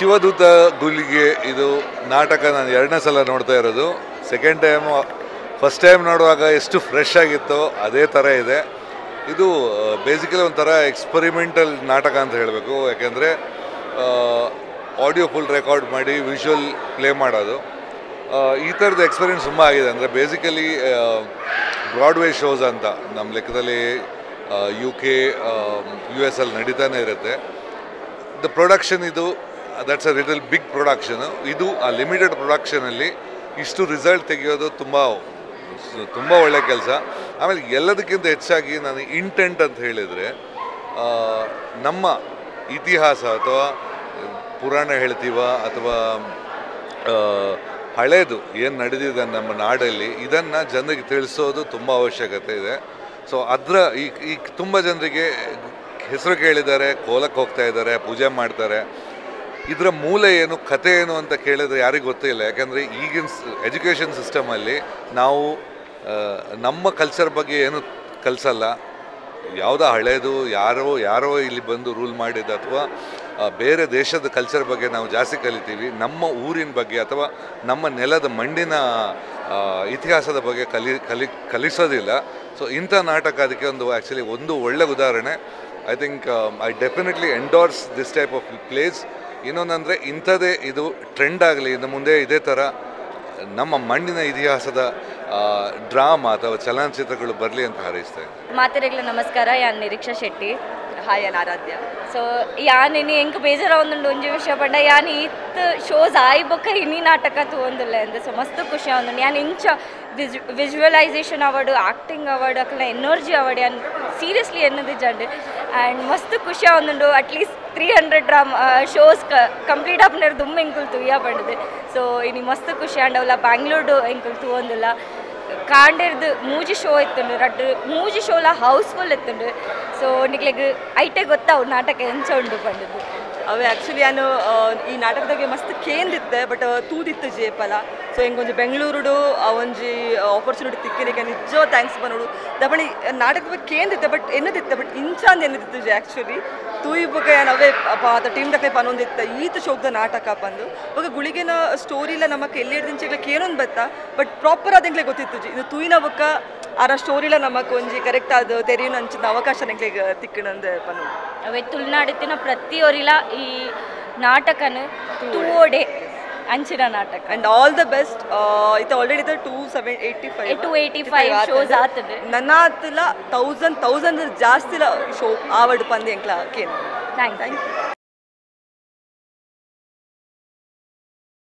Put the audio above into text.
ಶಿವದೂತ ಗುಲಿಗೆ ಇದು ನಾಟಕ ನಾನು ಎರಡನೇ ಸಲ ನೋಡ್ತಾ ಇರೋದು. ಸೆಕೆಂಡ್ ಟೈಮು ಫಸ್ಟ್ ಟೈಮ್ ನೋಡುವಾಗ ಎಷ್ಟು ಫ್ರೆಶ್ ಆಗಿತ್ತೋ ಅದೇ ಥರ ಇದೆ. ಇದು ಬೇಸಿಕಲಿ ಒಂಥರ ಎಕ್ಸ್ಪರಿಮೆಂಟಲ್ ನಾಟಕ ಅಂತ ಹೇಳಬೇಕು. ಯಾಕೆಂದರೆ ಆಡಿಯೋ ಫುಲ್ ರೆಕಾರ್ಡ್ ಮಾಡಿ ವಿಷುವಲ್ ಪ್ಲೇ ಮಾಡೋದು, ಈ ಥರದ ಎಕ್ಸ್ಪೀರಿಯನ್ಸ್ ತುಂಬ ಆಗಿದೆ. ಅಂದರೆ ಬೇಸಿಕಲಿ ಬ್ರಾಡ್ವೇ ಶೋಸ್ ಅಂತ ನಮ್ಮ ಲೆಕ್ಕದಲ್ಲಿ UK US ಅಲ್ಲಿ ನಡೀತಾನೆ ಇರುತ್ತೆ. ದ ಪ್ರೊಡಕ್ಷನ್ ಇದು that's a little big production. ಇದು ಆ ಲಿಮಿಟೆಡ್ ಪ್ರೊಡಕ್ಷನಲ್ಲಿ ಇಷ್ಟು ರಿಸಲ್ಟ್ ತೆಗೆಯೋದು ತುಂಬ ಒಳ್ಳೆಯ ಕೆಲಸ. ಆಮೇಲೆ ಎಲ್ಲದಕ್ಕಿಂತ ಹೆಚ್ಚಾಗಿ ನಾನು ಇಂಟೆಂಟ್ ಅಂತ ಹೇಳಿದರೆ ನಮ್ಮ ಇತಿಹಾಸ ಅಥವಾ ಪುರಾಣ ಹೇಳ್ತೀವ ಅಥವಾ ಹಳೇದು ಏನು ನಡೆದಿದೆ ನಮ್ಮ ನಾಡಲ್ಲಿ ಇದನ್ನು ಜನರಿಗೆ ತಿಳಿಸೋದು ತುಂಬ ಅವಶ್ಯಕತೆ ಇದೆ. ಸೊ ಈಗ ತುಂಬ ಜನರಿಗೆ ಹೆಸರು ಕೇಳಿದ್ದಾರೆ, ಕೋಲಕ್ಕೆ ಹೋಗ್ತಾ ಇದ್ದಾರೆ, ಪೂಜೆ ಮಾಡ್ತಾರೆ. ಇದರ ಮೂಲ ಏನು, ಕಥೆ ಏನು ಅಂತ ಕೇಳಿದ್ರೆ ಯಾರಿಗೂ ಗೊತ್ತಿಲ್ಲ. ಯಾಕಂದರೆ ಈಗಿನ ಎಜುಕೇಷನ್ ಸಿಸ್ಟಮಲ್ಲಿ ನಾವು ನಮ್ಮ ಕಲ್ಚರ್ ಬಗ್ಗೆ ಏನು ಕಲಿಸಲ್ಲ. ಯಾವುದೋ ಹಳೇದು ಯಾರೋ ಇಲ್ಲಿ ಬಂದು ರೂಲ್ ಮಾಡಿದ ಅಥವಾ ಬೇರೆ ದೇಶದ ಕಲ್ಚರ್ ಬಗ್ಗೆ ನಾವು ಜಾಸ್ತಿ ಕಲಿತೀವಿ. ನಮ್ಮ ಊರಿನ ಬಗ್ಗೆ ಅಥವಾ ನಮ್ಮ ನೆಲದ ಮಣ್ಣಿನ ಇತಿಹಾಸದ ಬಗ್ಗೆ ಕಲಿಸೋದಿಲ್ಲ. ಸೊ ಇಂಥ ನಾಟಕ ಅದಕ್ಕೆ ಆ್ಯಕ್ಚುಲಿ ಒಂದು ಒಳ್ಳೆ ಉದಾಹರಣೆ. I think I definitely endorse this type of place. ಇನ್ನೊಂದಂದರೆ ಇಂಥದ್ದೇ ಇದು ಟ್ರೆಂಡ್ ಆಗಲಿ, ಇನ್ನು ಮುಂದೆ ಇದೇ ಥರ ನಮ್ಮ ಮಣ್ಣಿನ ಇತಿಹಾಸದ ಡ್ರಾಮಾ ಅಥವಾ ಚಲನಚಿತ್ರಗಳು ಬರಲಿ ಅಂತ ಹಾರೈಸ್ತೇನೆ. ಮಾತೆರೆಗ್ಲ ನಮಸ್ಕಾರ, ಯಾನ್ ನಿರೀಕ್ಷಾ ಶೆಟ್ಟಿ. ಹಾಯ್ ಯಾನ್ ಆರಾಧ್ಯ. ಸೊ ಯಾನ್ ಇನಿ ಎಂಕ್ ಬೇಜಾರ ಒಂದೊಂದು ವಿಷಯ ಪಂಡ ಯಾನ್ ಈತ್ ಶೋಸ್ ಆಯ್ಬೊಕ್ಕ ಇನಿ ನಾಟಕ ತೂಂದಿಲ್ಲ ಎಂದು. ಸೊ ಮಸ್ತ್ ಖುಷಿ ಆವೊಂದುಂಡು. ಯಾನ್ ಇಂಚ ವಿಜುವಲೈಸೇಷನ್ ಅವಾರ್ಡ್, ಆಕ್ಟಿಂಗ್ ಅವಾರ್ಡ್, ಅಕ್ಲ ಎನರ್ಜಿ ಅವಾರ್ಡ್ ಯಾನ್ ಸೀರಿಯಸ್ಲಿ ಎನ್ನದು ಜಂಡ್. ಆ್ಯಂಡ್ ಮಸ್ತ್ ಖುಷಿ ಆವೊಂದುಂಡು. ಅಟ್ಲೀಸ್ಟ್ 300 ಡ್ರಾಮಾ ಶೋಸ್ ಕಂಪ್ಲೀಟ್ ಆಪುನರು ದುಮ್ಮ ಎಂಕುಲು ತುಯ್ಯ ಪಂಡದು. ಸೊ ಇನಿ ಮಸ್ತ್ ಖುಷಿ ಆಂಡವಲ್ಲ. ಬ್ಯಾಂಗ್ಳೂರ್ಡು ಎಂಕುಲು ತೂವೊಂದುಲ್ಲ. ಕಾಂಡೇರ್ದು ಮೂಜಿ ಶೋ ಇತ್ತುಂಡು, ಮೂಜಿ ಶೋಲ ಹೌಸ್ಫುಲ್ ಇತ್ತುಂಡು. ಸೊ ನಿಕ್ಲೆಗ್ ಐಟೆ ಗೊತ್ತಾವು ನಾಟಕ ಎಂಚ ಉಂಡು ಪಂಡದು. ಅವೇ ಆ್ಯಕ್ಚುಲಿ ನಾನು ಈ ನಾಟಕದಾಗೆ ಮಸ್ತ್ ಕೇಂದಿತ್ತೆ ಬಟ್ ತೂದಿತ್ತು ಜೇಪಲ. ಸೊ ಹೆಂಗೊಂದು ಬೆಂಗಳೂರುಡು ಒಂಜಿ ಆಪರ್ಚುನಿಟಿ ತಿಕ್ಕಿನಿಗೆ ನಿಜ ಥ್ಯಾಂಕ್ಸ್ ಬನ್ನೋಡು. ದಪಣಿ ನಾಟಕದ ಬಗ್ಗೆ ಕೇಂದಿತ್ತೆ ಬಟ್ ಎನ್ನದಿತ್ತೆ ಬಟ್ ಇಂಚಾಂದು ಎನ್ನದಿತ್ತು ಜೆ ಆ್ಯಕ್ಚುಲಿ ತೂಯಿ ಬಗ್ಗೆ ಅವೇ ಅದ ಟೀಮ್ ಟಕ್ಕೆ ಪನ್ನೊಂದಿತ್ತ ಈತ ಶೋಕದ ನಾಟಕ ಪಂದು ಇವಾಗ ಗುಳಿಗೆನ ಸ್ಟೋರಿಲ್ಲ ನಮಗೆ ಎಲ್ಲಿ ಹಿಡ್ದಿಂಚೆಗ್ಲೆ ಕೇನೊಂದು ಬತ್ತ ಬಟ್ ಪ್ರಾಪರ್ ಆದಂಗ್ಲೆ ಗೊತ್ತಿತ್ತು ಜಿ ಇದು ತೂಯಿನ ಬೊಕ್ಕ ಆರ ಸ್ಟೋರಿಲ ನಮಗೆ ಒಂಜಿ ಕರೆಕ್ಟ್ ಆದ ತೆರೆಯುನ ಅಂಚಿನ ಅವಕಾಶ ನೆಗ್ಲೆಗ್ ತಿಕ್ಕಣಂದು ಪನ್ನು ಅವೇ ತುಳುನಾಡಿನ ಪ್ರತಿಯೊರಿಲ ಈ ನಾಟಕನ ತೂವೋಡೆ ಅಂಚಿನ ನಾಟಕ. And all the best. ಇದು ಆಲ್ರೆಡಿ ಇದೆ 285 ಶೋಸ್ ಆತದೆ. ನನ್ನ ಆತಿಲ್ಲ 1000 ಜಾಸ್ತಿ ಶೋ ಆವಡ್ ಪಂದೆ ಎಂಕ್ಲ ಕೇನು. Thank you.